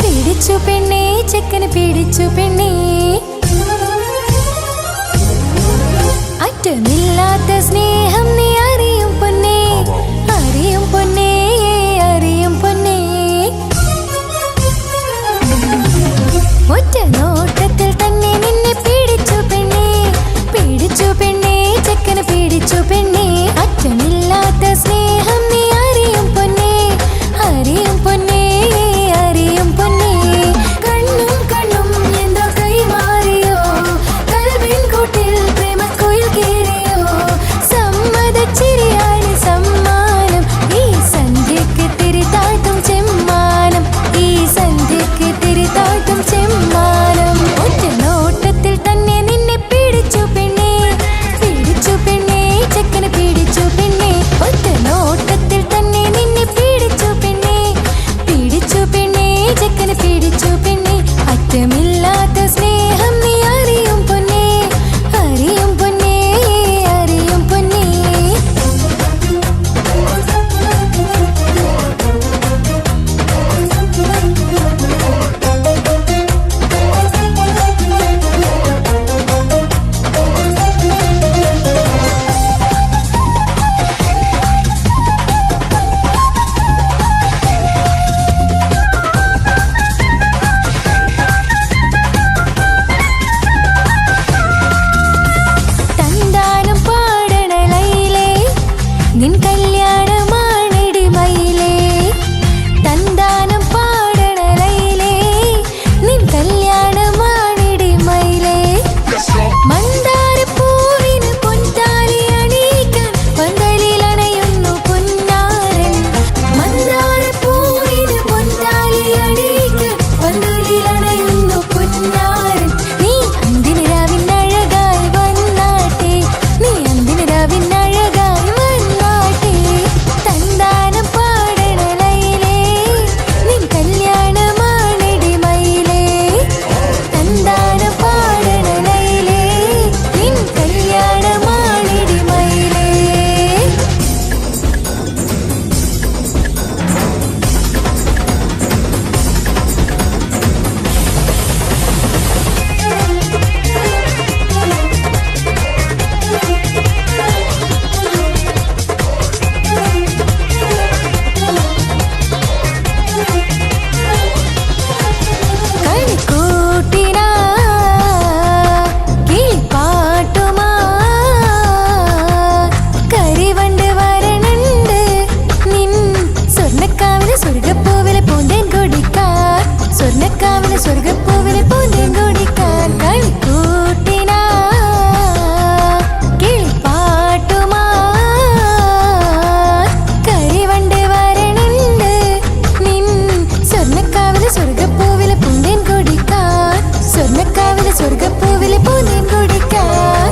പിടിച്ചു പെണ്ണേ ചെക്കന് പിടിച്ചു പെണ്ണേ സ്വർഗപ്പൂവിലെ പൂന്തേൻ കുടിക്കാൻ.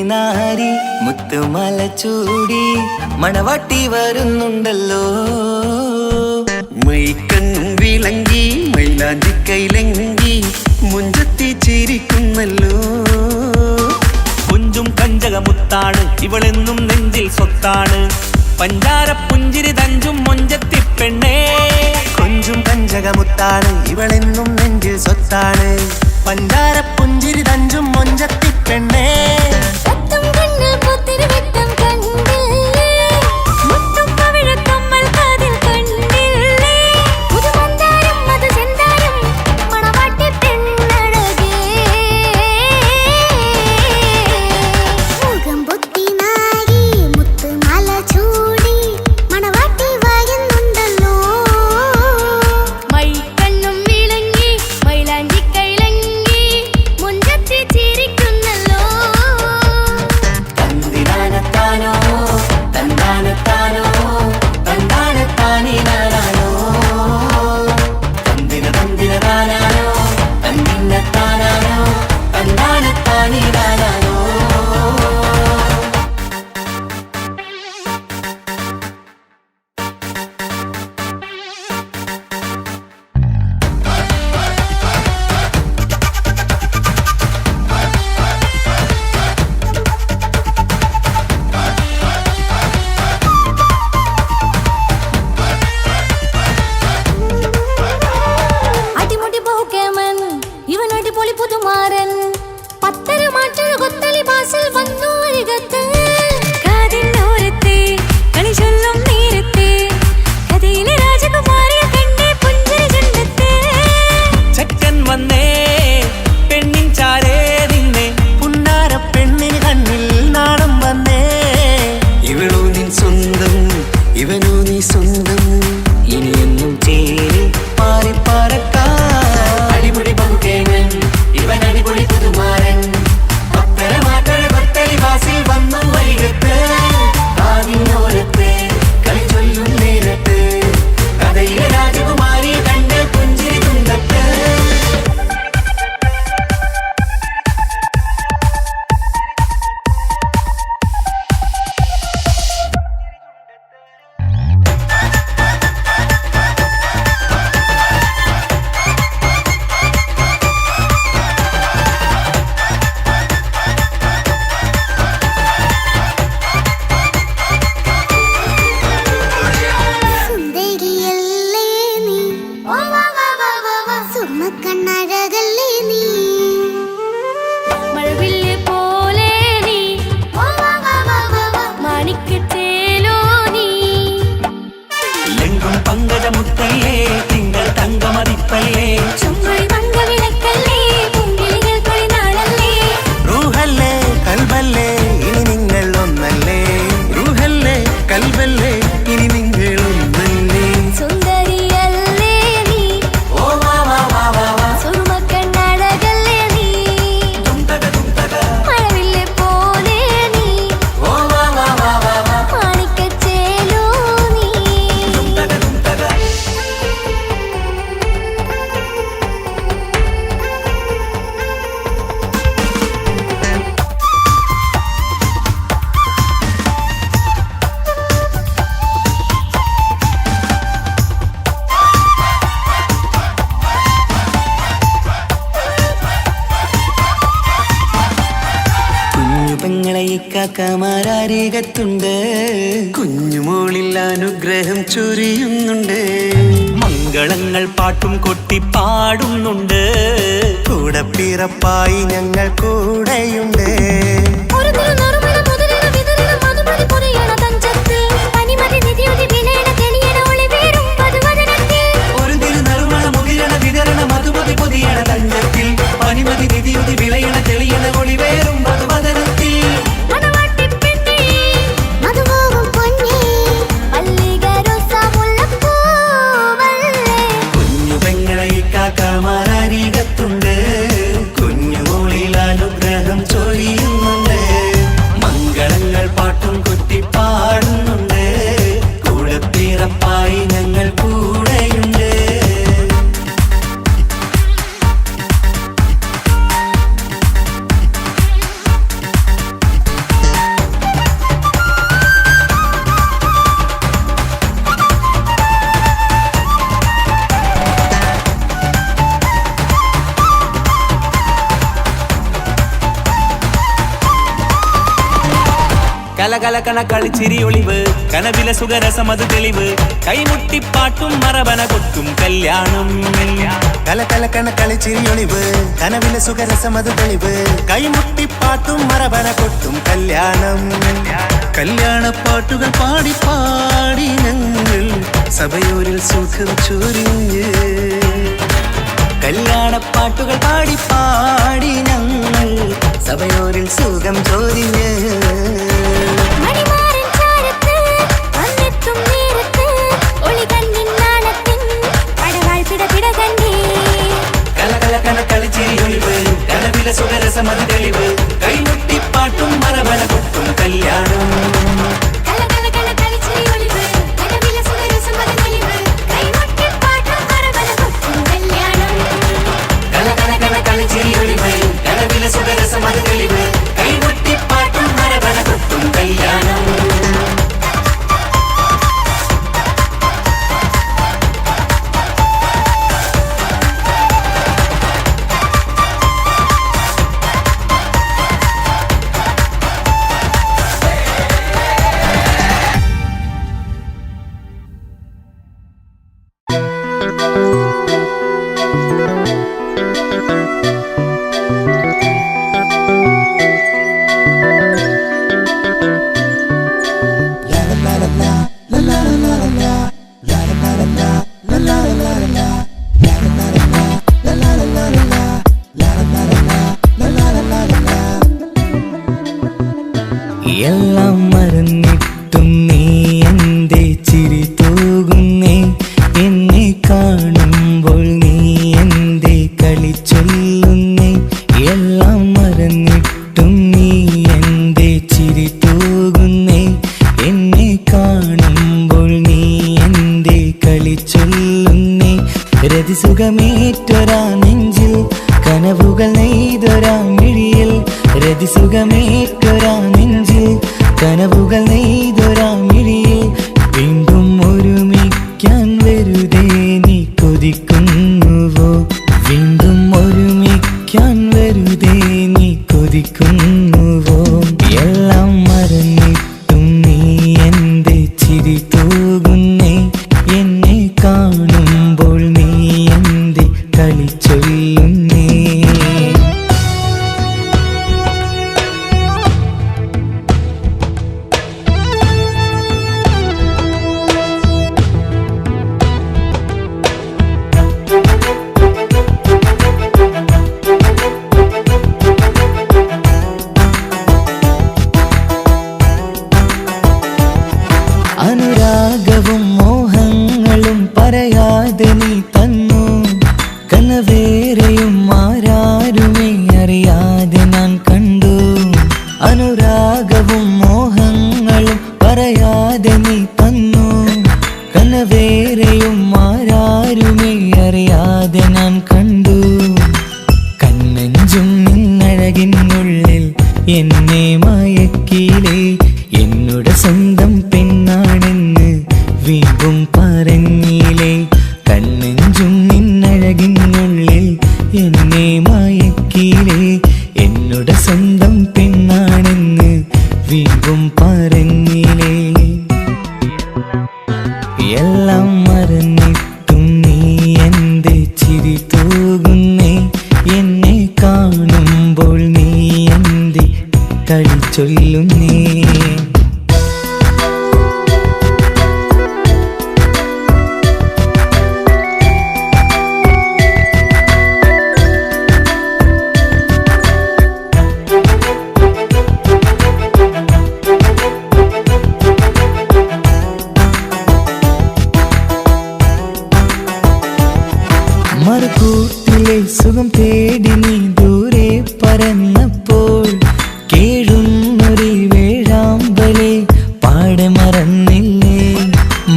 നാരി മുത്തുമല ചൂടി മണവാട്ടി വരുന്നുണ്ടല്ലോ. മൈക്കണ്ണും വിളങ്ങി മൈലാഞ്ചി കൈലങ്കി മുഞ്ചത്തി ചിരിക്കുന്നല്ലോ. കുഞ്ചും കഞ്ചകമുത്താണ് ഇവളെന്നും നെഞ്ചിൽ സ്വത്താണ്. പഞ്ചാര പുഞ്ചിരി തഞ്ചും മൊഞ്ചത്തി പെണ്ണേ. കൊഞ്ചും കഞ്ചകമുത്താണ് ഇവളെന്നും നെഞ്ചിൽ സ്വത്താണ്. പഞ്ചാര പുഞ്ചിരി തഞ്ചും മൊഞ്ചത്തി പെണ്ണേ. സത്തം കണ്ണിൽ പുത്തിരി വെട്ടം കണ്ടില്ലേ, മുത്തും പവിഴക്കമ്മൽ കാതിൽ കണ്ടില്ലേ, പുതുമന്ദാരം മധുചന്ദാരം മണവാട്ടി പെണ്ണഴകേ. മുഖം പൊത്തി നാരി മുത്തുമാല ചൂടി മണവാട്ടി വായുന്നുണ്ടല്ലോ. മൈക്കണ്ണും വിളങ്ങി മൈലാഞ്ചി കൈലങ്കി മുഞ്ചത്തി ചിരിക്കുന്നല്ലോ. തന്തിനാനത്താനോ തന്താനത്താനോ തന്താനത്താനിനാനോ തന്തിന തന്തിനതാനാനോ തന്തിന്നത്താനാനോ തന്താനത്താനിനാനോ. അടിമുടി ബഹുകേമൻ ഇവൻ അടിപൊളി പുതുമാരൻ. പത്തര മാറ്റൊരു കൊത്തലി ബാസിൽ വന്നു അരികത്ത്. കാതിന്നോരത്തെ കളി ചൊല്ലും നേരത്തെ കഥയിലെ രാജകുമാരിയെ കണ്ടേ പുഞ്ചിരി ചുണ്ടത്തെ. ചെക്കൻ വന്നേ പെണ്ണിൻ ചാരേ നിന്നെ. പുന്നാര പെണ്ണിന് കണ്ണിൽ നാണം വന്നേ. ഇവളോ നിൻ സ്വന്തം ഇവനോ നീ സ്വന്തം. ഇനിയെന്നും ചേരി പാറി പാറക്കാം. അടിപൊളി ബഹുകേമൻ ഇവൻ അടിപൊളി പുതുമാരൻ. പത്തര മാറ്റൊരു കൊത്തലി ബാസിൽ വന്നു വൈകത്ത്. കാതിനോരത്ത് കളി ചൊല്ലും നേരത്ത് കഥയിലെ രാജകുമാരി കണ്ട് പുഞ്ചിരി തുണ്ടത്ത്. സുന്ദരിയല്ലേ നീ, സുർമ്മക്കണ്ണഴകല്ലേ നീ, മഴവില്ല് പോലെ നീ, മാണിക്കത്തേലോ നീ. എങ്കും പങ്കജമുത്തല്ലേ തിങ്കൾ തങ്കമതിപ്പല്ലേ. ചുങ്കുഴി മംഗവിളക്കല്ലേ, പൂങ്കിളികൾ കൊളിനാളല്ലേ. റൂഹല്ലേ കൽബല്ലേ ഇനി നിങ്ങൾ ഒന്നല്ലേ. റൂഹല്ലേ കൽബല്ലേ ഇനി നിങ്ങൾ ഒന്നല്ലേ. സുന്ദരിയല്ലേ നീ, ഓ വാ വാ വാ വാ വാ. സുർമ്മക്കണ്ണഴകല്ലേ നീ, മഴവില്ല് പോലെ നീ, ഓ വാ വാ വാ വാ വാ. മാണിക്കച്ചേലോ നീ. കുഞ്ഞു പെങ്ങളെ ഇക്കാക്കമാരാരികത്തുണ്ട്. കുഞ്ഞുമോളിൽ അനുഗ്രഹം ചൊരിയുന്നുണ്ട്. മംഗളങ്ങൾ പാട്ടും കൊട്ടി പാടുന്നുണ്ട്. കൂടെ പിറപ്പായി ഞങ്ങൾ കൂടെയുണ്ട്. ഒരു തിരുനറുമണ മുതലിന വിതറിന മധുമതി പൊതിയണ തഞ്ചത്തിൽ, പനിമതി നിധിയുതി വിലയണ തെളിയണ ഒളിവേറും പതുവദനത്തിൽ. ഒരു തിരുനറുമണ മുകിരണ വിതരണ മധുമതി പൊതിയണ തഞ്ചത്തിൽ. പനിമതി നിധിയുതി വിളയണ തെളിയണ ഒളിവേറും മധുവദനത്തിൽ. മണവാട്ടി പെണ്ണേ, മധുപോകും പൊന്നേ, മല്ലിക റോസ മുല്ലപ്പൂവല്ലേ. കുഞ്ഞു പെങ്ങളെ ഇക്കാക്കമാരാരികത്തുണ്ട്. കുഞ്ഞുമോളിൽ അനുഗ്രഹം ചൊരിയുന്നുണ്ട്. കലകലകണ കളിച്ചിരി ഒളിവ് കനവിലെ സുഖരസമത് തെളിവ് കൈമുട്ടിപ്പാട്ടും മറവന കൊട്ടും കല്യാണം കലകലകണ കളിച്ചിരി ഒളിവ് കനവിലെ സുഖരസമത് തെളിവ് കൈമുട്ടിപ്പാട്ടും മറവന കൊട്ടും കല്യാണം കല്യാണപ്പാട്ടുകൾ പാടി പാടി ഞങ്ങൾ സഭയോരിൽ സുഖം ചൊരിഞ്ഞ് കല്യാണപ്പാട്ടുകൾ പാടി പാടി ഞങ്ങൾ സഭയോരിൽ സുഖം ചൊരിഞ്ഞ് മണിമാരൻ ചാരത്ത് വന്നെത്തും നേരത്ത് ഒളികണ്ണിൻ നാണത്തിൻ പടവാൾ പിടപിട കണ്ടേ കലകലകണ കളിച്ചിരി ഒളിവ് കനവിലെ സുഖരസമത് തെളിവ് കൈമുട്ടിപ്പാട്ടും മറവന കൊട്ടും കല്യാണം കലകലകണ കളിച്ചിരി ഒളിവ് കനവിലെ സുഖരസമത് തെളിവ് കൈമുട്ടിപ്പാട്ടും മറവന കൊട്ടും കല്യാണം കലകലകണ കളിച്ചിരി ഒളിവ് കനവിലെ സുഖരസമത് തെളിവ് കൈമുട്ടിപ്പാട്ടും മറവന കൊട്ടും കല്യാണം എല്ലാം മറന്നിട്ടും നീ എന്റെ ചിരി തൂകുന്നേ എന്നെ കാണുമ്പോൾ നീ എന്റെ കളി ചൊല്ലുന്നേ എല്ലാം മറന്നിട്ടും നീ എന്റെ ചിരി തൂകുന്നേ എന്നെ കാണുമ്പോൾ നീ എന്റെ കളി ചൊല്ലുന്നേ രതിസുഖമേറ്റൊരാ നെഞ്ചിൽ കനവുകൾ നെയ്തൊരാ മിഴിയിൽ രതിസുഖമേറ്റൊരാ നെഞ്ചിൽ കനവുകൾ നെയ്തൊരാ മിഴിയിൽ വീണ്ടും ഒരുമിക്കാൻ വെറുതെ നീ കൊതിക്കുന്നുവോ വീണ്ടും ഒരുമിക്കാൻ വെറുതെ നീ കൊതിക്കുന്നുവോ എല്ലാം മറന്നിട്ടും നീ എന്റെ ചിരി തൂകുന്നേ എന്നെ കാണുമ്പോൾ നീ എന്റെ കളി ചൊല്ലുന്നേ അനുരാഗവും മോഹങ്ങളും പറയാതെ നീ തന്നു കനവേറെയും ആരാരുമേ അറിയാതെ ഞാൻ കണ്ടു അനുരാഗവും മോഹങ്ങളും പറയാതെ നീ തന്നു കനവേറെയും ആരാരുമേ അറിയാതെ ഞാൻ കണ്ടു കണ്ണഞ്ചും നിന്നഴകിനുള്ളിൽ എന്നെ മയക്കിയിലേ എന്നോട് സ്വന്തം പെണ്ണാണെന്ന് വീണ്ടും പറഞ്ഞില്ലേ കണ്ണെഞ്ചും നിന്നഴകിനുള്ളിൽ എന്നെ മയക്കിയില്ലേ എന്നോട് സ്വന്തം പെണ്ണാണെന്ന് വീണ്ടും പറഞ്ഞില്ലേ എല്ലാം മറന്നിട്ടും നീ എന്റെ ചിരി തൂകുന്നേ എന്നെ കാണുമ്പോൾ നീ എന്റെ കളി ചൊല്ലുന്നേ മറുകൂട്ടിലെ സുഖം തേടി നീ ദൂരെ പറന്നപ്പോൾ കേഴുന്നൊരു വേഴാമ്പലെ പാടെ മറന്നില്ലേ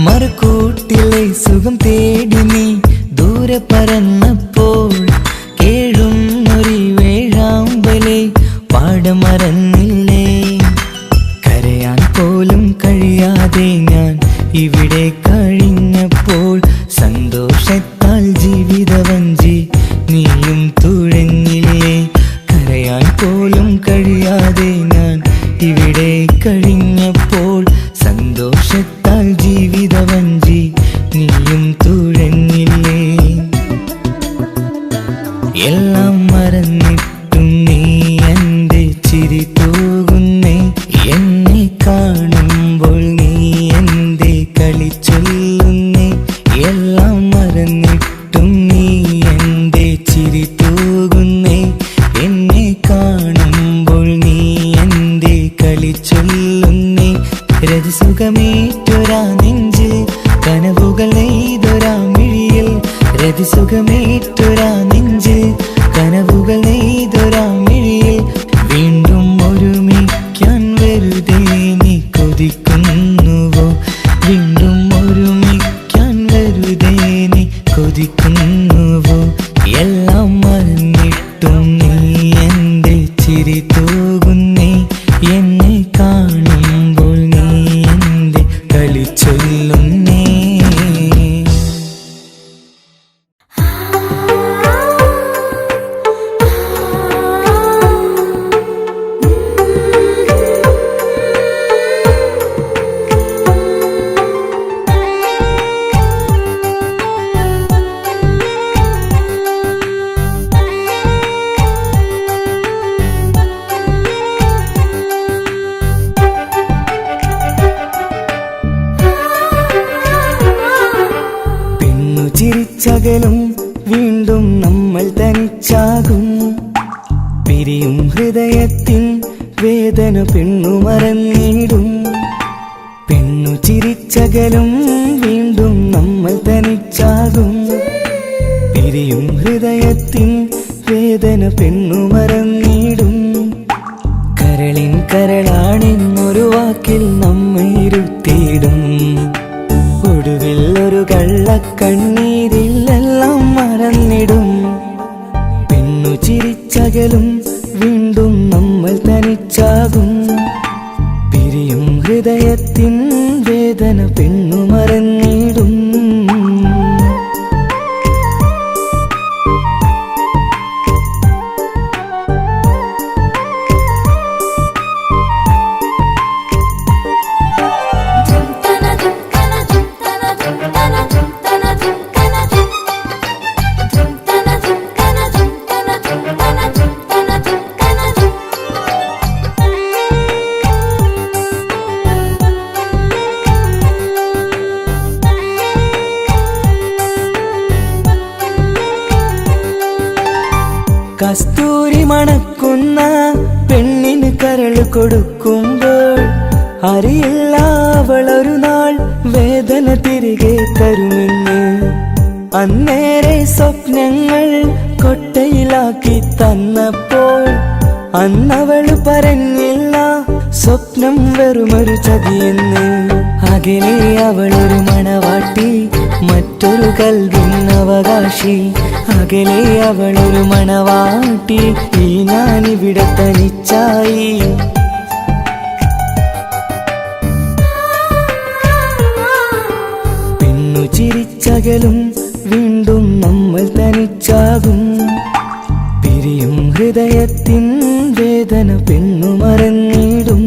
മറുകൂട്ടിലെ സുഖം തേടി നീ ദൂരെ പറന്നപ്പോൾ കേഴുന്നൊരു വേഴാമ്പലെ പാടെ മറന്നില്ലേ കരയാൻ പോലും കഴിയാതെ ഞാൻ ഇവിടെ കഴിഞ്ഞപ്പോൾ സന്തോഷത്താൽ ജീവിതവഞ്ചി നീയും തുഴഞ്ഞില്ലേ കരയാൻ പോലും കഴിയാതെ ഞാൻ ഇവിടെ കഴിഞ്ഞ എല്ലാം മറന്നിട്ടും നീ എൻ്റെ ചിരി തൂകുന്നേ. എന്നെ കാണുമ്പോൾ നീ എൻ്റെ കളി ചൊല്ലുന്നേ. എല്ലാം മറന്നിട്ടും നീ എൻ്റെ ചിരി തൂകുന്നേ. എന്നെ കാണുമ്പോൾ നീ എൻ്റെ കളി ചൊല്ലുന്നേ. രതിസുഖമേറ്റൊരാ നെഞ്ചിൽ കനവുകൾ നെയ്തൊരാ മിഴിയിൽ. രതിസുഖമേറ്റൊരാ നെഞ്ചിൽ കനവുകൾ നെയ്തൊരാ മിഴിയിൽ. വീണ്ടും ഒരുമിക്കാൻ വെറുതെ നീ കൊതിക്കുന്നുവോ? വീണ്ടും ഒരുമിക്കാൻ വെറുതെ നീ കൊതിക്കുന്നുവോ? എല്ലാം മറന്നിട്ടും നീ എൻ്റെ ചിരി തൂകുന്നേ. എന്നെ കാണുമ്പോൾ നീ എൻ്റെ കളി ചൊല്ലുന്നേ. ചിരിച്ചകലും വീണ്ടും നമ്മൾ തനിച്ചാകും. പിരിയും ഹൃദയത്തിൻ വേദന പെണ്ണു മറന്നിടും. പെണ്ണു ചിരിച്ചകലും വീണ്ടും നമ്മൾ തനിച്ചാകും. പിരിയും ഹൃദയത്തിൻ വേദന പെണ്ണു മറന്നിടും. കരളിൻ കരളാണെന്നൊരു വാക്കിൽ നമ്മെ ഇരുത്തിയിടും. ഒടുവിൽ ഒരു കള്ളക്കണ്ണീരിലെല്ലാം മറന്നിടും. പെണ്ണു ചിരിച്ചകലും വീണ്ടും നമ്മൾ തനിച്ചാകും. പിരിയും ഹൃദയത്തിൻ വേദന പെണ്ണു മറന്നിടും. കസ്തൂരി മണക്കുന്ന പെണ്ണിന് കരൾ കൊടുക്കുമ്പോൾ അറിയില്ല അവളൊരു നാൾ വേദന തിരികെ തരുമെന്ന്. അന്നേരെ സ്വപ്നങ്ങൾ കൊട്ടയിലാക്കി തന്നപ്പോൾ അന്നവള് പറഞ്ഞില്ല സ്വപ്നം വെറുമൊരു ചതിയെന്ന്. അകലെ അവളൊരു മണവാട്ടി, മറ്റൊരു കൽവിൻ അവകാശി. അകലെ അവളൊരു മണവാട്ടി, ഈ ഞാനിവിടെ തനിച്ചായി. പെണ്ണു ചിരിച്ചകലും വീണ്ടും നമ്മൾ തനിച്ചാകും. പിരിയും ഹൃദയത്തിൻ വേദന പെണ്ണു മറന്നിടും.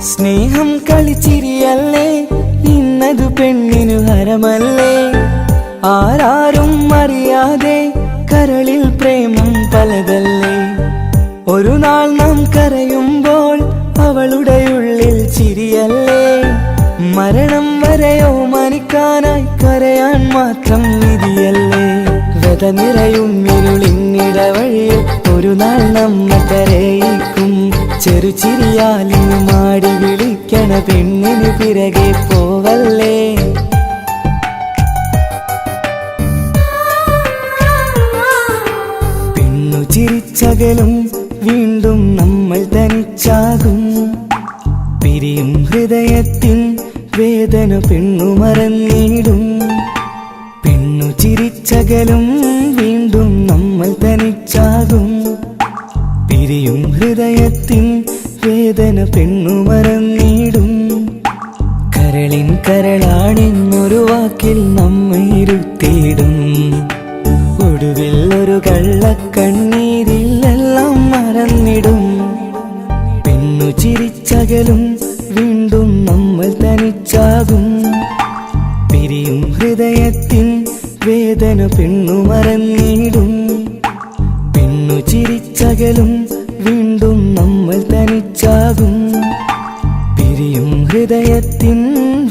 സ്നേഹം കളിച്ചിരിയല്ലേ, ഇന്നതു പെണ്ണിനു ഹരമല്ലേ. ആരാരും അറിയാതെ കരളിൽ പ്രേമം പലതല്ലേ. ഒരു നാൾ നാം കരയുമ്പോൾ അവളുടെ ഉള്ളിൽ ചിരിയല്ലേ. മരണം വരെയോ മനിക്കാനായി കരയാൻ മാത്രം വിധിയല്ലേ. വ്യത നിറയും ഇരുളിന്നിടവഴിയിൽ ഒരു നാൾ നമ്മെ കരയിക്കും. ചെറുചിരിയാലിന് മാടി വിളിക്കണ പെണ്ണിന് പിറകെ പോവല്ലേ. പെണ്ണു ചിരിച്ചകലും വീണ്ടും നമ്മൾ തനിച്ചാകും. പിരിയും ഹൃദയത്തിൻ വേദന പെണ്ണു മറന്നിടും. ചിരിച്ചകലും വീണ്ടും നമ്മൾ തനിച്ചാകും. പിരിയും ഹൃദയത്തിൻ വേദന പെണ്ണു മറന്നിടും. കരളിൻ കരളാണെന്നൊരു വാക്കിൽ നമ്മെ ഇരുത്തിയിടും. ഒടുവിൽ ഒരു കള്ളക്കണ്ണീരിൽ എല്ലാം മറന്നിടും. പെണ്ണു ചിരിച്ചകലും വീണ്ടും നമ്മൾ തനിച്ചാകും. പിരിയും ഹൃദയത്തിൻ വേദന പെണ്ണു മറന്നിടും. പെണ്ണു ചിരിച്ചകലും വീണ്ടും നമ്മൾ തനിച്ചാകും. പിരിയും ഹൃദയത്തിൻ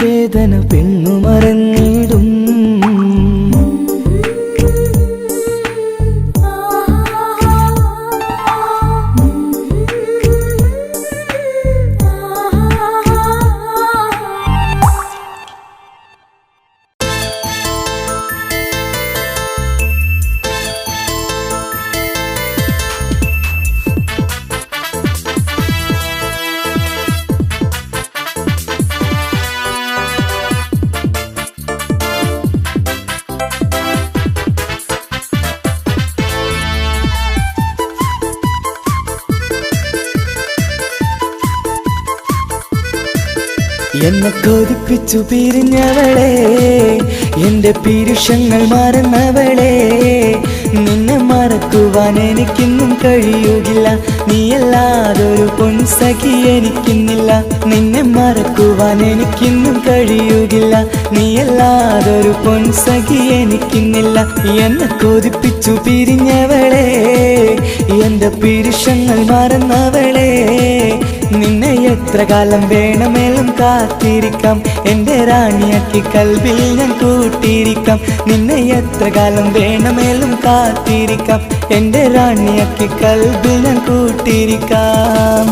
വേദന പെണ്ണു മറന്നിടും. എന്നെ കൊതിപ്പിച്ചു പിരിഞ്ഞവളെ, എന്റെ പീരുഷങ്ങൾ മറന്നവളെ. നിന്നെ മറക്കുവാൻ എനിക്കിന്നും കഴിയുകില്ല, നീയല്ലാതൊരു പൊൻസഖി എനിക്കിന്നില്ല. നിന്നെ മറക്കുവാൻ എനിക്കിന്നും കഴിയുകില്ല, നീയല്ലാതൊരു പൊൻസഖി എനിക്കിന്നില്ല. എന്നെ കൊതിപ്പിച്ചു പിരിഞ്ഞവളെ, എന്റെ പീരുഷങ്ങൾ മറന്നവളെ. നിന്നെ എത്ര കാലം വേണമെങ്കിലും കാത്തിരിക്കാം, എന്റെ റാണിയാക്കി കൽബിൽ ഞാൻ കൂട്ടിയിരിക്കാം. നിന്നെ എത്ര കാലം വേണമെങ്കിലും കാത്തിരിക്കാം, എന്റെ റാണിയാക്കി കൽബിൽ ഞാൻ കൂട്ടിയിരിക്കാം.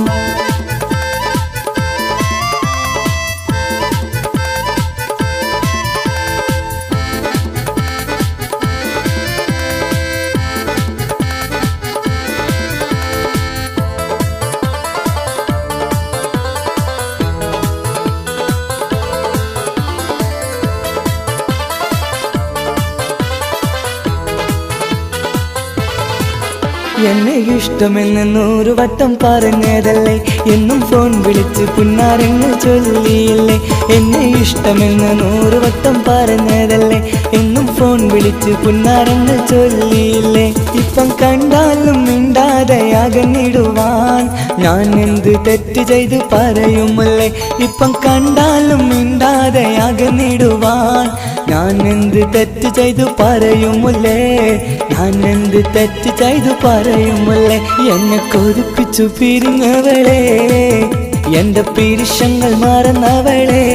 എന്നെ ഇഷ്ടമെന്ന് 100 വട്ടം പറഞ്ഞതല്ലേ, എന്നും ഫോൺ വിളിച്ച് പുന്നാരങ്ങൾ ചൊല്ലിയില്ലേ. എന്നെ ഇഷ്ടമെന്ന് 100 വട്ടം പറഞ്ഞതല്ലേ, എന്നും ഫോൺ വിളിച്ച് പുന്നാരങ്ങൾ ചൊല്ലിയില്ലേ. ഇപ്പം കണ്ടാലും മിണ്ടാതെ അകന്നിടുവാൻ ഞാൻ എന്ത് തെറ്റ് ചെയ്ത് പറയുമല്ലേ. ഇപ്പം കണ്ടാലും മിണ്ടാതെ അകന്നിടുവാൻ ഞാൻ എന്ത് തെറ്റ് ചെയ്തു പറയുമല്ലേ. ഞാൻ എന്ത് തെറ്റ് ചെയ്തു പറയുമല്ലേ. എന്നെ കൊതിപ്പിച്ചു പിരിഞ്ഞവളെ, എന്റെ പീരുഷങ്ങൾ മറന്നവളെ.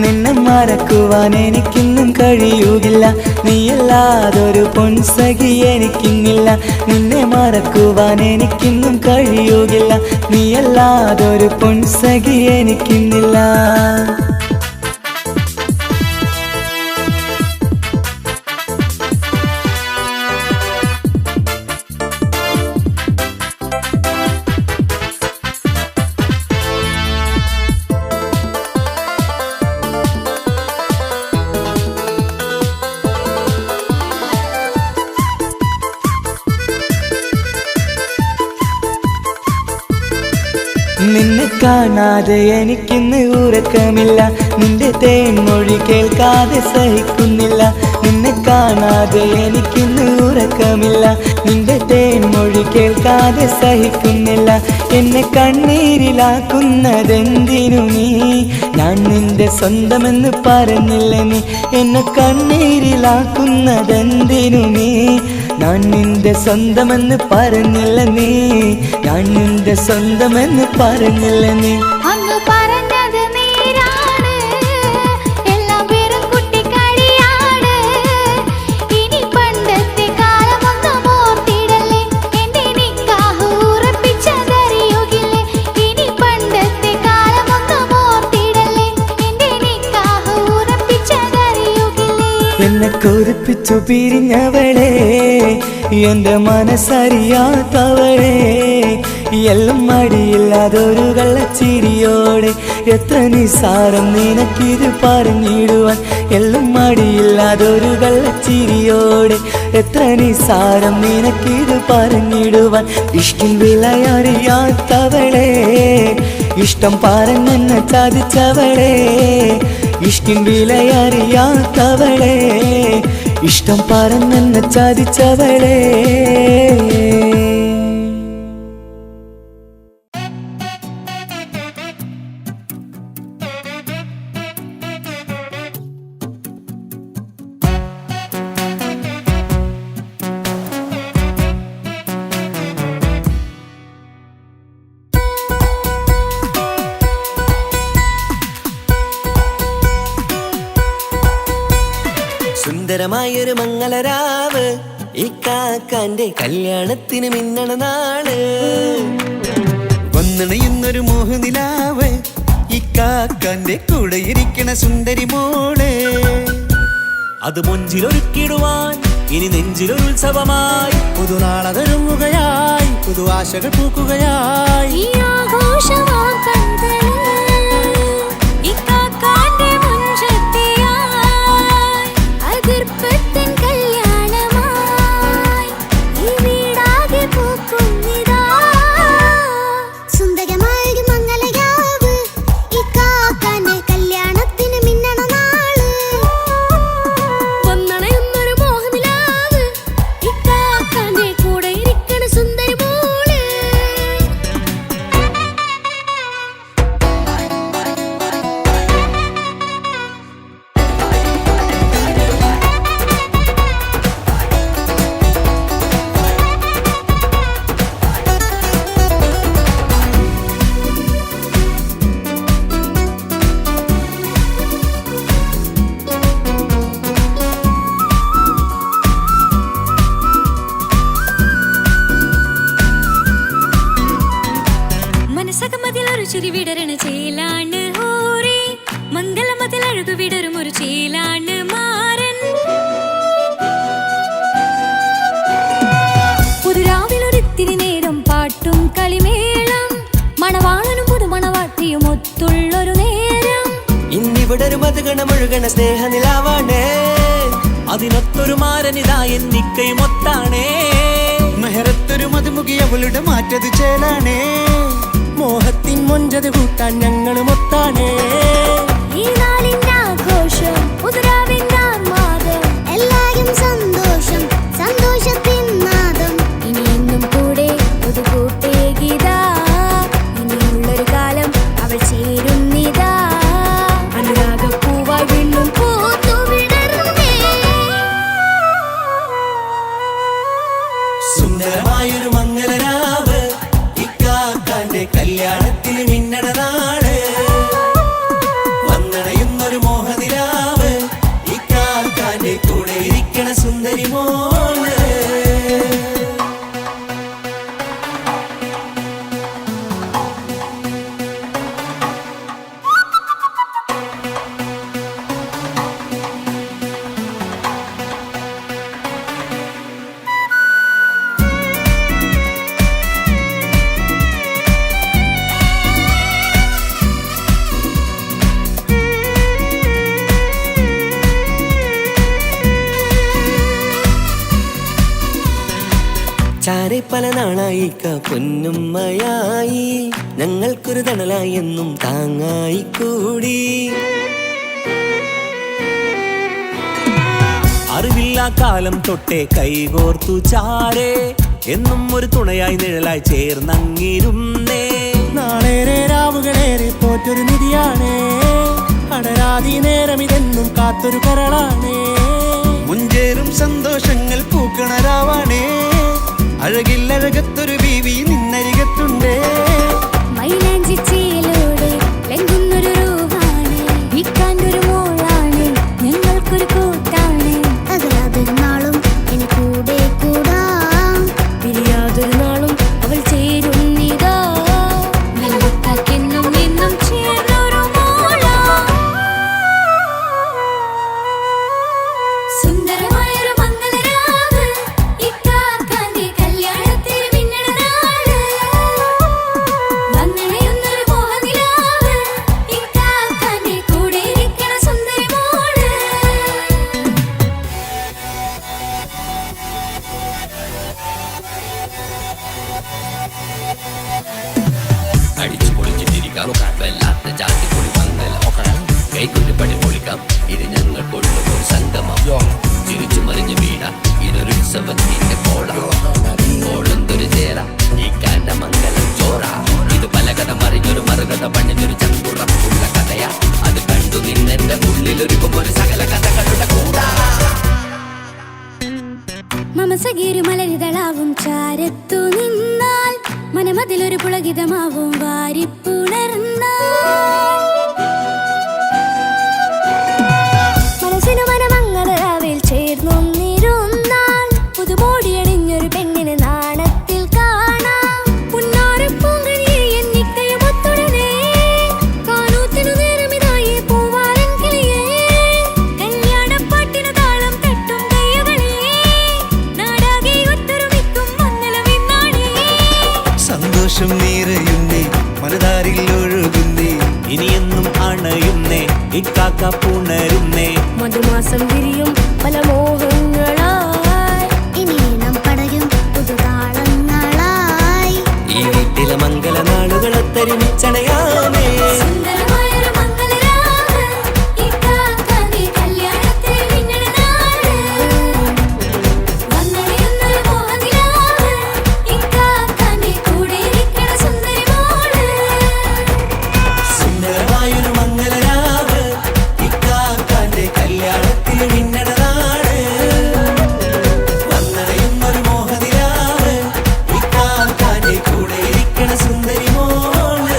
നിന്നെ മറക്കുവാൻ എനിക്കിന്നും കഴിയുകില്ല, നീയല്ലാതൊരു പൊൻസഖി എനിക്കിന്നില്ല. നിന്നെ മറക്കുവാൻ എനിക്കിന്നും കഴിയുകില്ല, നീയല്ലാതൊരു പൊൻസഖി എനിക്കിന്നില്ല. നിന്നെ കാണാതെ എനിക്കിന്ന് ഉറക്കമില്ല, നിന്റെ തേൻമൊഴി കേൾക്കാതെ സഹിക്കുന്നില്ല. നിന്നെ കാണാതെ എനിക്കിന്ന് ഉറക്കമില്ല, നിന്റെ തേൻമൊഴി കേൾക്കാതെ സഹിക്കുന്നില്ല. എന്നെ കണ്ണീരിലാക്കുന്നതെന്തിനു നീ, ഞാൻ നിന്റെ സ്വന്തമെന്ന് പറഞ്ഞില്ല നീ. എന്നെ കണ്ണീരിലാക്കുന്നതെന്തിനു നീ, ഞാൻ നിന്റെ സ്വന്തമെന്ന് പറഞ്ഞില്ല നീ. ഞാൻ നിന്റെ സ്വന്തമെന്ന് പറഞ്ഞില്ല നീ. അങ്ങ് പറഞ്ഞത് നേരാണ്, എല്ലാം വെറും കുട്ടിക്കളിയാണ്. ഇനി പണ്ടത്തെ കാലമൊന്നും ഓർത്തിടല്ലേ, എന്റെ നിക്കാഹ് ഉറപ്പിച്ചതറിയുകില്ലേ. ഇനി പണ്ടത്തെ കാലമൊന്നും ഓർത്തിടല്ലേ, എന്റെ നിക്കാഹ് ഉറപ്പിച്ചതറിയുകില്ലേ. എന്നെ കൊതിപ്പിച്ചു പിരിഞ്ഞവളെ, എന്റെ മനസ്സറിയാത്തവളെ. എല്ലാം മടിയില്ലാതൊരു കള്ളച്ചിരിയോടെ എത്ര നിസാരം നിനക്കിത് പറഞ്ഞിടുവാൻ എല്ലും മടിയില്ലാതൊരു കള്ളച്ചിരിയോടെ എത്ര നിസാരം നിനക്കിത് പറഞ്ഞിടുവാൻ ഇഷ്കിൻ വിലയറിയാത്തവളെ ഇഷ്ടം പറഞ്ഞെന്നെ ചതിച്ചവളെ ഇഷ്കിൻ വിലയറിയാത്തവളെ ഇഷ്ടം പറഞ്ഞെന്നെ ചതിച്ചവളെ സുന്ദരമായൊരു മംഗളരാവ് ഈ കാക്കാന്റെ കല്യാണത്തിന് മിന്നണ നാള് വന്നണയുന്നൊരു മോഹനിലാവ് ഈ കാക്കാന്റെ കൂടെ ഇരിക്കണ സുന്ദരി മോള് അത് മുഞ്ചിലൊരുക്കിടുവാൻ ഇനി നെഞ്ചിലൊരു ഉത്സവമായി പുതുനാളതൊരുങ്ങുകയായി പുതു ആശകൾ പൂക്കുകയായി ഈ ആഘോഷമാം പന്തലിൽ ഇക്കാക്കാന്റെ മുൻചെത്തിയായി അതിർപ്പത്തിൻ കല്യാണമായി ഈ വീടാകെ പൂക്കുന്നിതാ സുന്ദരമായൊരു മംഗളരാവ് ഇക്കാക്കാന്റെ കല്യാണത്തിന് മിന്നണ നാള് വന്നണയുന്നൊരു മോഹനിലാവ് ഇക്കാക്കാന്റെ കൂടെ ഇരിക്കണ സുന്ദരി മോള് മനസ്സകമതിലൊരു ചിരി വിടരണ ചേലാണ് ഹോറി മംഗളമതിൽ അഴകു വിടരും ഒരു ചേലാണ് മാരൻ പുതുരാവിലൊരിത്തിരി നേരം പാട്ടും കളിമേളം മണവാളനും പുതുമണവാട്ടിയും ഒത്തുള്ളൊരു നേരം ഇന്നിവിടെ ഒരു മധുഗണമൊഴുകണ സ്നേഹനിലാവാണേ അതിനൊത്തൊരു മാരനിതാ എന്നിക്കയും ഒത്താണേ മെഹറത്തൊരു മധുമുഖി അവളുടെ മാറ്റത് ചേലാണേ മോഹത്തിൻ മൊഞ്ചത് കൂട്ടാൻ ഞങ്ങളും ഒത്താണേ ഈ നാളിന്റെ ആഘോഷം പുതുരാവിന്റെ ആർമാദം എല്ലാരും സന്തോഷം സന്തോഷത്തിൻ നാദം ഇനിയെന്നും കൂടെ പുതുകൂട്ടേ ഗീതാ ഇനിയുള്ളൊരു കാലം അവൾ ചേരുന്നിതാ അനുരാഗപ്പൂവായി വീണ്ടും പൂത്തു വിടർന്നേ സുന്ദരമായൊരു മംഗളരാവ് ഇക്കാക്കാന്റെ കല്യാണത്തിന് മിന്നണ നാള് വന്നണയുന്നൊരു മോഹനിലാവ് ഇക്കാക്കാന്റെ കൂടെ ഇരിക്കണ സുന്ദരി മോള് ചാരെ പല നാളായിക്ക പൊന്നുമ്മയായി ഞങ്ങൾക്കൊരു തണലായി എന്നും താങ്ങായി കൂടി അറിവില്ലാ കാലം തൊട്ടേ കൈകോർത്തു ചാരേ എന്നും ഒരു തുണയായി നിഴലായി ചേർന്നങ്ങിരുന്നേ നാളേറെ രാവുകളേറെ പോറ്റൊരു നിധിയാണേ അടരാതി നേരം ഇതെന്നും കാത്തൊരു കരളാണേ മുഞ്ചേറും സന്തോഷങ്ങൾ പൂക്കണരാവാണേ അഴകില്ലഴകത്തൊരു ബീവി നിന്നരികത്തുണ്ടേ മൈലാഞ്ചി ചേലോടെ ലംഘുന്നൊരു രൂപാണ് ഇക്കാണ്ടൊരു മോളാണ് ഞങ്ങൾക്കൊരു കൂട്ടാണ് അകലാതൊരു നാളും ഇനി കൂടെ കൂടാം പിരിയാതൊരു നാളും അവൾ ചേരുന്നിതാ മെല്ലക്കാക്കെന്നും എന്നും ചേർന്നൊരു മോളാ ഉത്സവത്തിന്റെ കോള ഓളുന്തൊരു ചേര ഈ കാണ്ട മംഗലം ചോറ ഇത് പലകഥ മറിഞ്ഞൊരു മറുകഥ പണിഞ്ഞൊരു ചങ്കുറപ്പുള്ള കഥയാ അത് കണ്ടു നിന്നെന്റെ ഉള്ളിലൊരുക്കും ഒരു സകല കഥകളുടെ കൂടാ മമസഗീരു മലരിതളാവും ചാരത്തു നിന്നാൽ മനമതിലൊരു പുളകിതമാവും വാരിപ്പുണർന്നാൽ മനസ്സിനു മനമംഗളരാവിൽ ചേർന്നൊന്നിരുന്നാൽ പുതുമോടിയണിഞ്ഞൊരു പെണ്ണിന് നാണത്തിൽ കാണാം പുന്നാരപ്പൂങ്കണിയെ എന്നിക്കയും ഒത്തുടനെ കാനൂത്തിനു നേരമിതായി പൂവാലൻ കിളിയേ കല്യാണപ്പാട്ടിനു താളം തട്ടും കയ്യുകളെ നാടാകെ ഒത്തൊരുമിക്കും മംഗളമെന്നാണേ സന്തോഷം നിറയുന്നേ മനതാരിൽ ഒഴുകുന്നേ ഇനിയെന്നും അണയുന്നേ ഇക്കാക്ക പുണരുന്നേ മധുമാസം വിരിയും പല മോഹങ്ങളായി ഇനി നാം പടരും പുതുതാളങ്ങളായി ഈ വീട്ടിലെ മംഗല നാളുകളെ തരുമിച്ചണയാമേ സുന്ദരമായൊരു മംഗളരാവ് ഇക്കാക്കാന്റെ കല്യാണത്തിൽ മിന്നണ നാള് വന്നണിയുന്നൊരു മോഹനിലാവ് ഇക്കാക്കാന്റെ കൂടെ ഇരിക്കണ സുന്ദരി മോള് സുന്ദരമായൊരു മംഗലരാവ് ഇക്കാക്കാന്റെ കല്യാണത്തിൽ മിന്നണതാണ് വന്നറിയുന്നൊരു മോഹനിലാവ് ഇക്കാക്കാന്റെ കൂടെ ഇരിക്കണ സുന്ദരി മോള്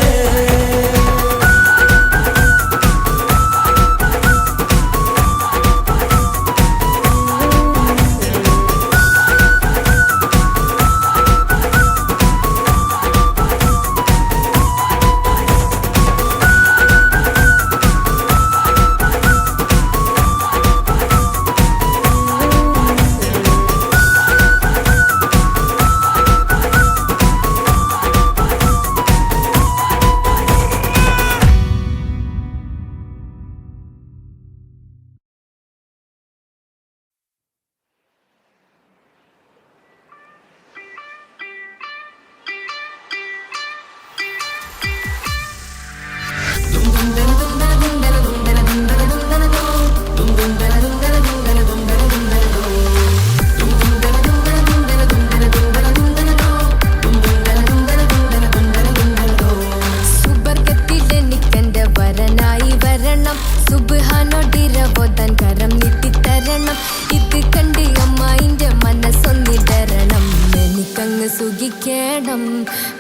സുബർഗത്തിലെനിക്കെന്റെ വരനായി വരണം സുബ്ഹാനോടിരവോദൻ കരം നീട്ടിത്തരണം ഇത് കണ്ട് അമ്മായിന്റെ മനസ്സൊന്നിടരണം എനിക്കങ്ങ് സുഖിക്കണം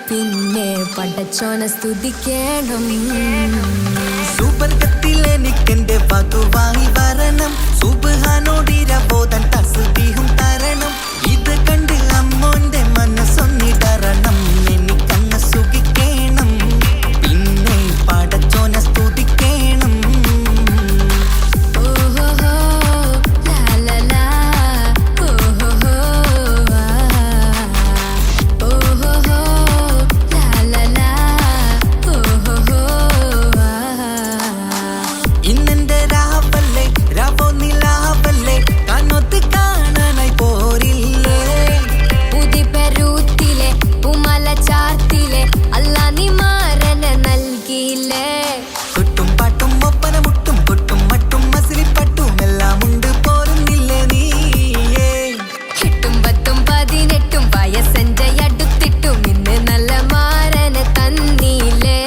പിന്നെ പടച്ചോനെ സ്തുതിക്കണം സുബർഗത്തിൽ എനിക്കെന്റെ വധുവായി വരണം സുബ്ഹാനോടിരവോദൻ തസ്ബീഹും തരണം ഇത് കണ്ട് അമ്മോന്റെ മനസ്സൊന്നിടരണം എനിക്കങ്ങ് സുഖിക്കണം പിന്നെ പടച്ചോനെ സ്തുതിക്കണം ഓഹോഹോ ലാലലാ ഓഹോഹോ ഓഹോഹോ ലാലലാ ഓഹോഹോ ഇന്നെന്റെ രാവല്ലേ രാവോ നിലാവല്ലേ കണ്ണൊത്ത് കാണാനായി പോരില്ലേ പുതിപെരൂത്തിലെ ഉമല ചാർത്തിലെ അല്ലാ നീ മാരനെ നൽകിയില്ലേ കൊട്ടും പാട്ടും ഒപ്പന മുട്ടും കൊട്ടും മട്ടും മസിലിപ്പട്ടും എല്ലാം ഉണ്ട് പോരുന്നില്ലേ നീയേ എട്ടും പത്തും 18 വയസ്സെന്റെ അടുത്തിട്ടും ഇന്ന് നല്ല മാരനെ തന്നീലേ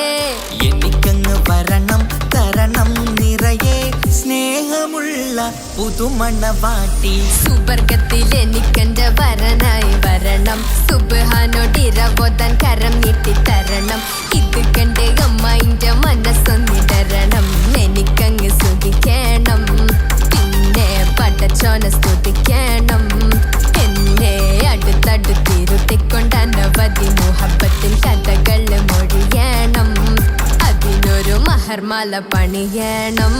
എനിക്കങ്ങ് വരണം തരണം നിറയെ സ്നേഹമുള്ള പുതുമണവാട്ടി സുബർഗത്തിൽ എനിക്കെന്റെ വരനായി വരണം സുബ്ഹാനോടിരവോദൻ കരം നീട്ടിത്തരണം ഇത് കണ്ട് അമ്മായിന്റെ മനസ്സൊന്നിടരണം എനിക്കങ്ങ് സുഖിക്കണം പിന്നെ പടച്ചോനെ സ്തുതിക്കണം എന്നെ അടുത്തടുത്തിരുത്തിക്കൊണ്ട് അനവധി മുഹബത്തിൻ കഥകൾ മൊഴിയണം അതിനൊരു മഹർമാല പണിയണം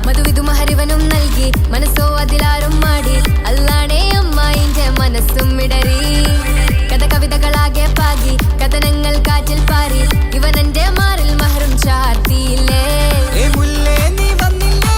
മധുവിധു മഹരിവനും നൽകി മനസ്സോ അതിലാരും മാടി അല്ലാണേ അമ്മായിന്റെ മനസ്സും ഇടറി കഥ കവിതകളാകെ പാകി കഥനങ്ങൾ കാറ്റിൽ പാറി ഇവനെന്റെ മാറിൽ മഹറും ചാർത്തിയില്ലേ മുല്ലേ നീ വന്നില്ലേ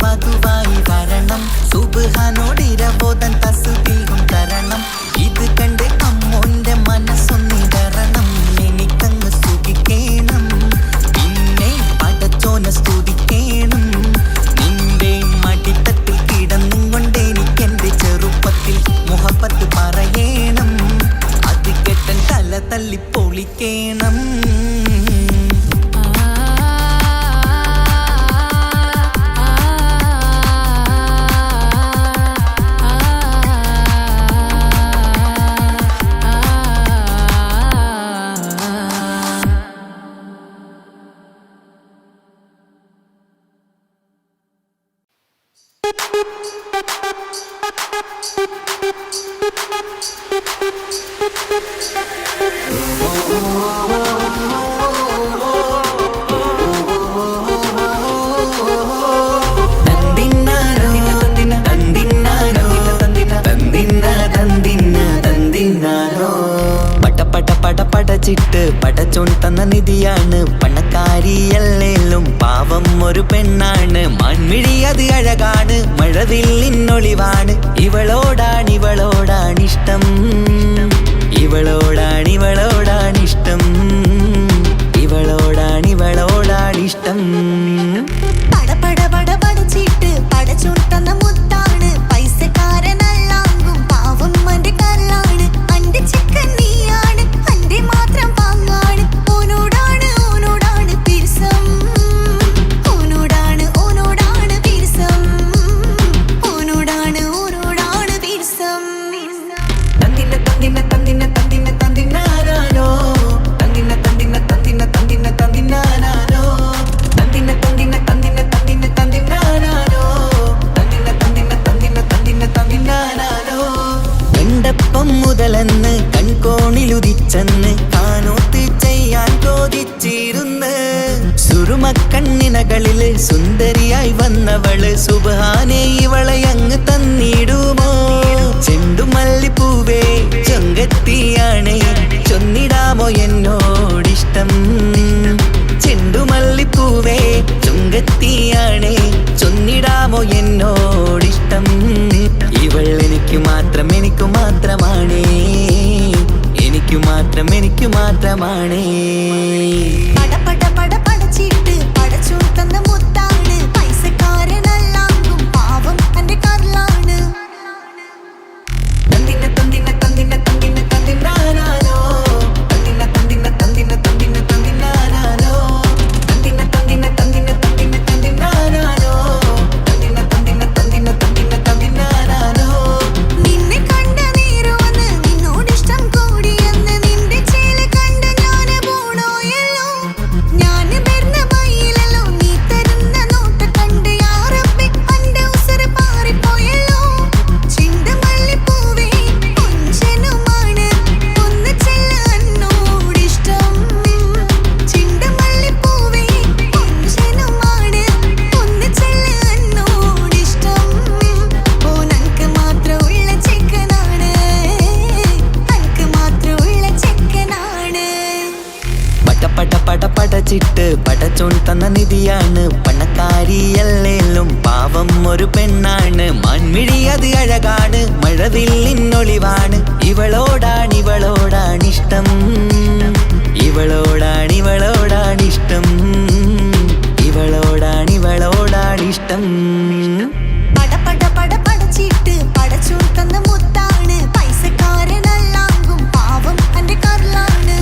വധുവായി വരണം സുബ്ഹാനോടിരബോധൻ തസ്ബീഹും തരണം ഇത് കണ്ട് അമ്മോന്റെ മനസ്സൊന്നിടരണം എനിക്കങ്ങ് സുഖിക്കേണം പിന്നെ പടച്ചോനെ സ്തുതിക്കേണം നിന്റെ മടിത്തട്ടിൽ കിടന്നും കൊണ്ട് എനിക്കെന്റെ ചെറുപ്പത്തിൽ മുഹബത്ത് പറയണം അത് കെട്ടൻ തല തല്ലി പൊളിക്കേണം പടച്ചിട്ട് പടച്ചോൻ തന്ന നിധിയാണ് പണക്കാരിയല്ലേലും പാവം ഒരു പെണ്ണാണ് മാൻമിഴി അത് അഴകാണ് മഴവില്ലിന്നൊളിവാണ് ഇവളോടാണിഷ്ടം ഇവളോടാണിഷ്ടം ഇവളോടാണിഷ്ടം പടച്ചിട്ട് പടച്ചോൻ തന്ന മുത്താണ് പൈസക്കാരനല്ലാങ്കും പാവം അന്റെ കല്ലാണ് അന്റെ ചിക്കൻ നീയാണ് അന്റെ മാത്രം പാങ്ങാണ് ഓനോടാണ് പിരിസം ഓനോടാണ് പിരിസം ഓനോടാണ് പിരിസം തന്തിനാരോ തന്തിനാരോ കണ്ടപ്പം മുതലെന്ന് കൺകോണിലുദിച്ചെന്ന് കാനോത്ത് ചെയ്യാൻ ചോദിച്ചിരുന്ന് സുറുമക്കണ്ണിനകളില് സുന്ദരിയായി വന്നവള് സുബ്ഹാനേ ഇവളെ അങ്ങ് തന്നിടുമോ ചെണ്ടുമല്ലിപ്പൂവേ ചൊങ്കത്തിയാണ് ചൊന്നിടാമോ എന്നോടിഷ്ടം ചെണ്ടുമല്ലിപ്പൂവേ ചുങ്കത്തിയാണ് ചൊന്നിടാമോ എന്നോടിഷ്ടം ഇവൾ എനിക്ക് മാത്രമാണേ എനിക്ക് മാത്രമാണേ പടച്ചിട്ട് പടച്ചോൻ തന്ന മുത്താണ് പൈസക്കാരനല്ലാങ്കും പാവം അന്റെ കല്ലാണ് നിന്നെ കണ്ട നേരവന്ന് നിന്നോടിഷ്ടം കൂടിയെന്ന് നിന്റെ ചേല കണ്ട ഞാന് പോണോയല്ലോ ഞാന് വരുന്ന വഴിയിലല്ലോ നീ തരുന്ന നോട്ട കണ്ട് യാ റബ്ബി അന്റെ ഉസറ് പാറിപ്പോയല്ലോ ചെണ്ടുമല്ലിപ്പൂവേ കൊഞ്ചനുമാണ് ഒന്ന് ചെല്ല എന്നോടിഷ്ടം ചെണ്ടുമല്ലിപ്പൂവേ കൊഞ്ചനുമാണ് ഒന്ന് ചെല്ല എന്നോടിഷ്ടം ഓനക്ക് മാത്രമുള്ള ചെക്കനാണ് അനക്ക് മാത്രമുള്ള ചെക്കനാണ് പടച്ചിട്ട് പടച്ചോൻ തന്ന നിധിയാണ് പണക്കാരിയല്ലേലും പാവം ഒരു പെണ്ണാണ് മാൻമിഴി അത് അഴകാണ് മഴവില്ലിന്നൊളിവാണ് ഇവളോടാണിഷ്ടം ഇവളോടാണിഷ്ടം ഇവളോടാണിഷ്ടം പടച്ചിട്ട് പടച്ചോൻ തന്ന മുത്താണ് പൈസക്കാരനല്ലാങ്കും പാവം അന്റെ കല്ലാണ്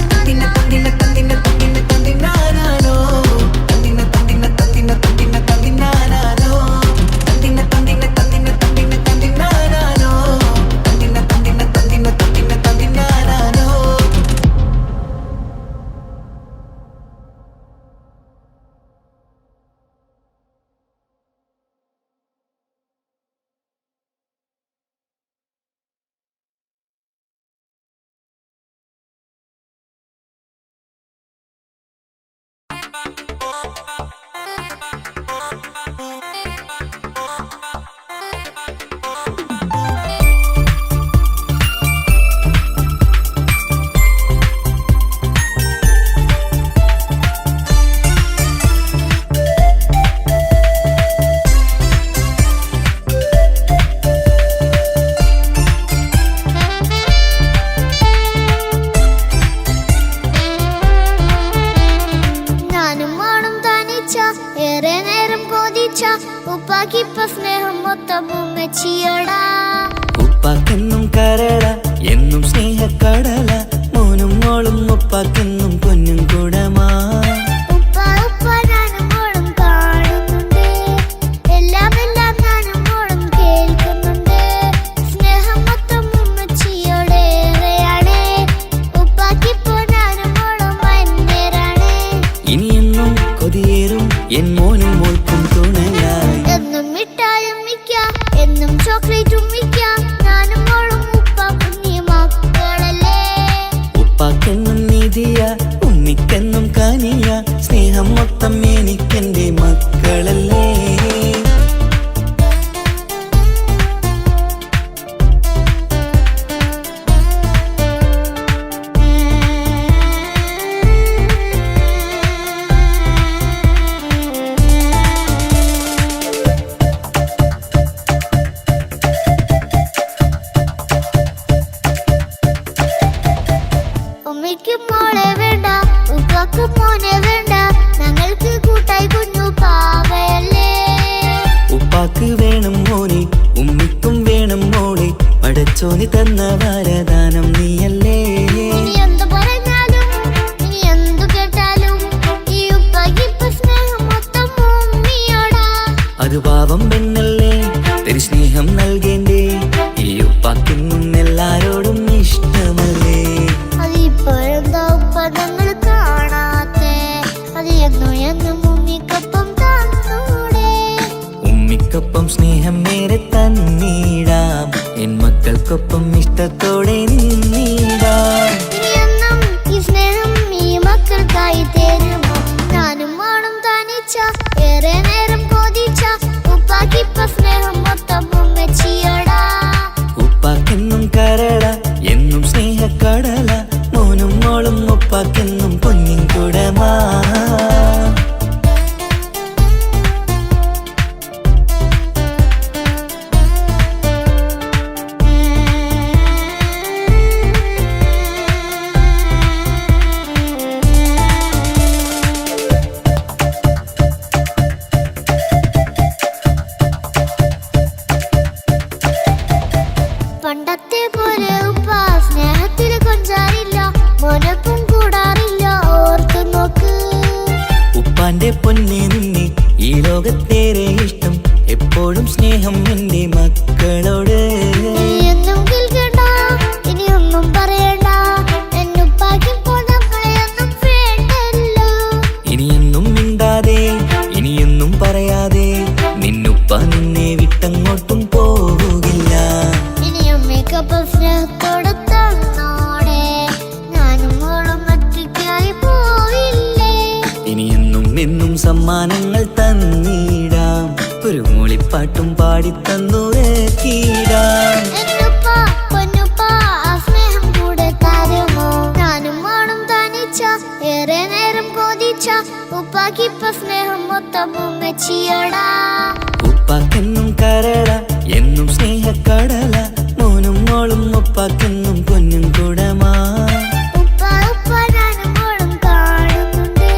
ഏറെ നേരം കൊതിച്ച ഉപ്പാക്കിപ്പ സ്നേഹം മൊത്തം ഉമ്മച്ചിയോടാ. ഉപ്പാക്കെന്നും കരള എന്നും സ്നേഹക്കടല മോനും മോളും ഉപ്പാക്കെന്നും പൊന്നും കുടമാ. ഉപ്പ ഉപ്പ ഞാനും മോളും കാണുന്നുണ്ട്, എല്ലാം എല്ലാം ഞാനും മോളും കേൾക്കുന്നുണ്ട്. സ്നേഹം മൊത്തം ഉമ്മച്ചിയോടേറെയാണ്, ഉപ്പാക്കിപ്പോ ഞാനും മോളും വന്നേരാണ്. ഇനിയെന്നും കൊതിയേറും എൻ മോനും മോൾക്കും തുണയായി. എന്നും മിഠായും മിക്ക എന്നും ചോക്ലേറ്റും മിക്ക ഞാനും മോളും ഉപ്പ കുഞ്ഞി മക്കളല്ലേ. ഉപ്പാക്കെന്നും നിധിയ ഉമ്മിക്കെന്നും കനിയ സ്നേഹം മൊത്തം എനിക്കെന്റെ മക്കളല്ലേ. ഉമ്മയ്ക്ക് മോളെ വേണ്ട, ഉപ്പാക്ക് മോനെ വേണ്ട, ഞങ്ങൾക്ക് കൂട്ടായി കുഞ്ഞു പാവയല്ലേ. ഉപ്പാക്ക് വേണം മോനെ ഉമ്മിക്കും വേണം മോളെ, പടച്ചോനി തന്ന വരദാനം നീയല്ലേ. ഇനി എന്തു പറഞ്ഞാലും ഇനി എന്തു കേട്ടാലും ഈ ഉപ്പാക്കിപ്പ സ്നേഹം മൊത്തം ഉമ്മിയോടാ. അത് പാവം പെണ്ണല്ലേ തരി സ്നേഹം നൽകേണ്ടേ, ഈ ഉപ്പാക്കെന്നും എല്ലാരോടും ഇഷ്ടമല്ലേ. അതിപ്പോഴെന്താ ഉപ്പ ഞങ്ങൾ കാണാത്തെ, അത് എന്നും എന്നും ഉമ്മിക്കൊപ്പം തന്നൂടെ. ഉമ്മിക്കൊപ്പം സ്നേഹം നേരെ തന്നീടാം, എൻ മക്കൾക്കൊപ്പം ഇഷ്ടത്തോടെ നിന്നീടാം. ഇനി എന്നും ഈ സ്നേഹം ഈ മക്കൾക്കായി തരുമോ. ഞാനും മോളും തനിച്ച ഏറെ നേരം കൊതിച്ച ഉപ്പാക്കിപ്പ സ്നേഹം മൊത്തം ഉമ്മച്ചിയോടാ. ഉപ്പാക്കെന്നും കരള എന്നും സ്നേഹക്കടല മോനും മോളും ഉപ്പാക്കെന്നും പൊന്നിൻ കുടമാ. പണ്ടത്തെ പോലെ ഉപ്പ സ്നേഹത്തിൽ കൊഞ്ചാറില്ല, മോനൊപ്പം കൂടാറില്ല, ഓർത്തു നോക്ക്. ഉപ്പാന്റെ പൊന്നെ നിന്നെ ഈ ലോകത്തേറെ ഇഷ്ടം, എപ്പോഴും സ്നേഹം എന്റെ മക്കളോട്. ഇനിയൊന്നും കേൾക്കണ്ട, ഇനിയൊന്നും പറയണ്ട, എന്നുപ്പാക്കിപ്പോ നമ്മളെയൊന്നും വേണ്ടല്ലോ. ഇനിയൊന്നും മിണ്ടാതെ ഇനിയൊന്നും പറയാതെ നിന്നുപ്പ നിന്നെ വിട്ടങ്ങോട്ടും പോവുകില്ല. ഇനിയും മികപ്പം സ്നേഹത്തോടെ തന്നോടെ, ഞാനും മോളും ഒറ്റയ്ക്കായി പോയില്ലേ. ഇനിയെന്നും എന്നും സമ്മാനങ്ങൾ തന്നീടാം, ഒരു മൂളിപ്പാട്ടും പാടിത്തന്നുറക്കിടാം. എന്നുപ്പ പൊന്നുപ്പ ആ സ്നേഹം കൂടെ തരുമോ. ഞാനും മോളും തനിച്ച ഏറെ നേരം കൊതിച്ച ഉപ്പാക്കിപ്പ സ്നേഹം മൊത്തം ഉമ്മച്ചിയോടാ. ഉപ്പാക്കെന്നും കരള എന്നും സ്നേഹക്കടല മോനും മോളും ഉപ്പാക്കെന്നും പൊന്നും കുടമാ. ഉപ്പ ഉപ്പ ഞാനും മോളും കാണുന്നുണ്ട്,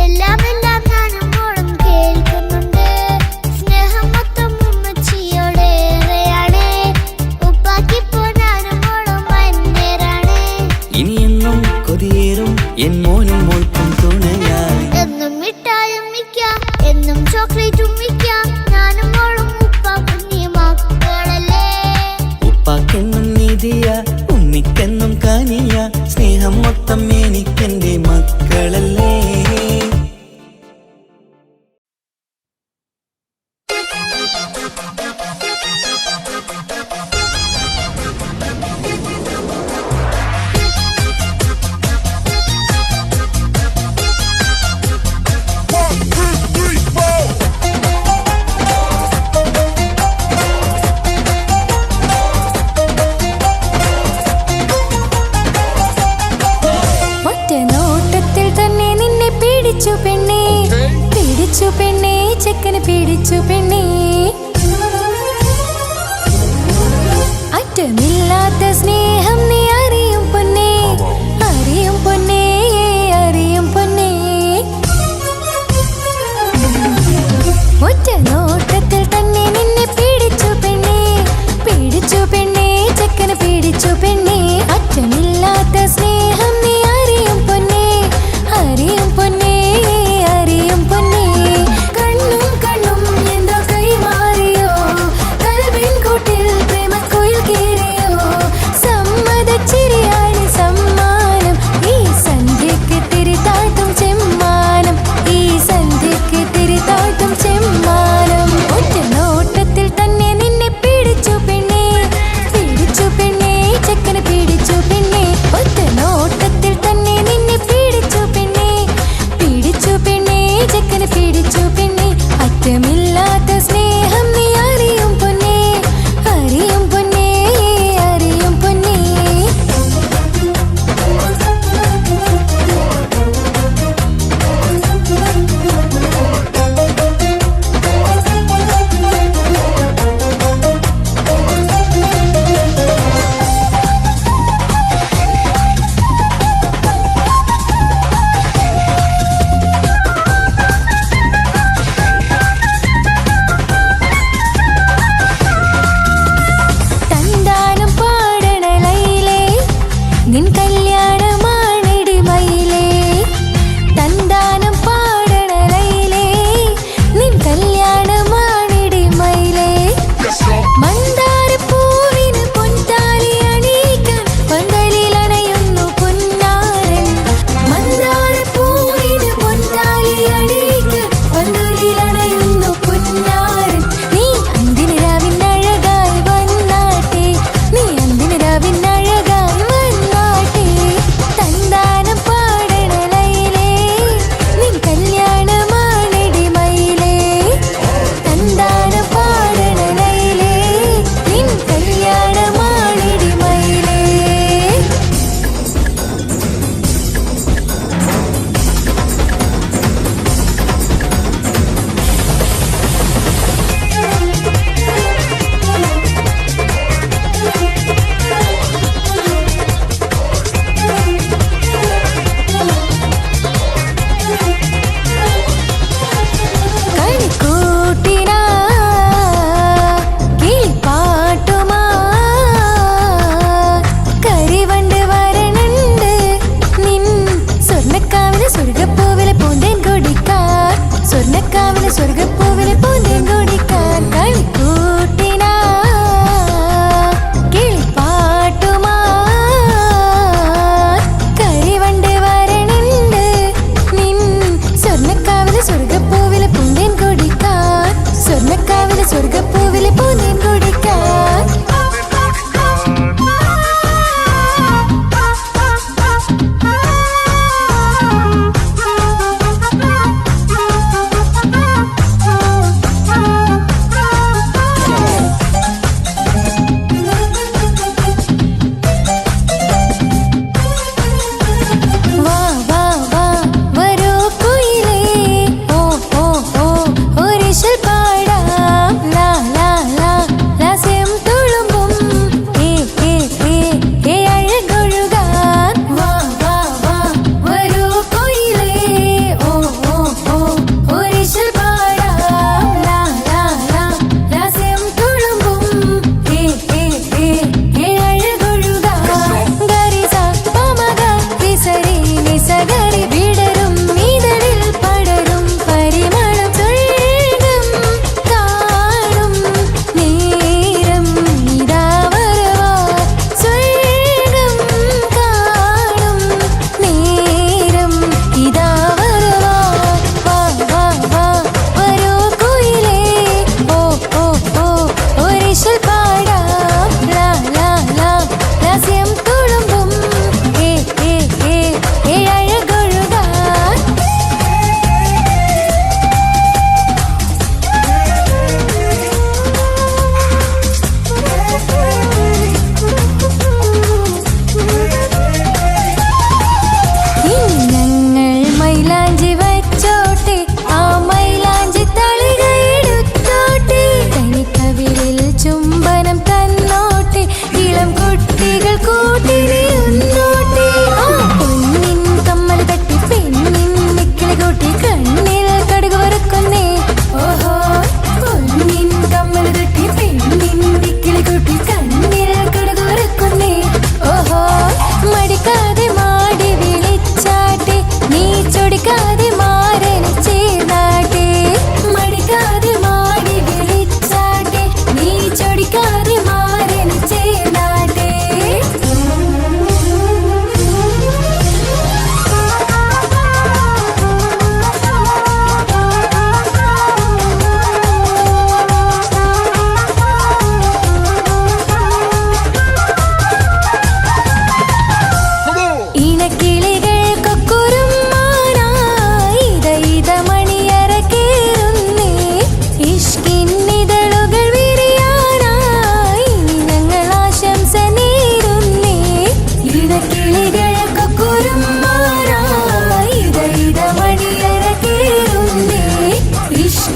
എല്ലാം എല്ലാം ഞാനും മോളും കേൾക്കുന്നുണ്ട്. സ്നേഹം മൊത്തം ഉമ്മച്ചിയോടേറെയാണ്, ഉപ്പാക്കിപ്പോ ഞാനും മോളും വന്നേരാണ്. ഇനിയെന്നും കൊതിയേറും എൻ മോനും മോൾക്കും തുണയായി. എന്നും മിഠായും മിക്ക എന്നും ചോക്ലേറ്റും മിക്ക ഞാനും മോളും ഉപ്പ കുഞ്ഞി മക്കളല്ലേ. ഉപ്പാക്കെന്നും നിധിയ ഉമ്മിക്കെന്നും കനിയ സ്നേഹം മൊത്തം എനിക്കെന്റെ മക്കളല്ലേ. ചെക്കന് പിടിച്ചു പെണ്ണേ, അറ്റമില്ലാത്ത സ്നേഹം നീ അറിയും പൊന്നേ, അറിയും പൊന്നേ, അറിയും പൊന്നേ.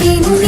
നൽകിനു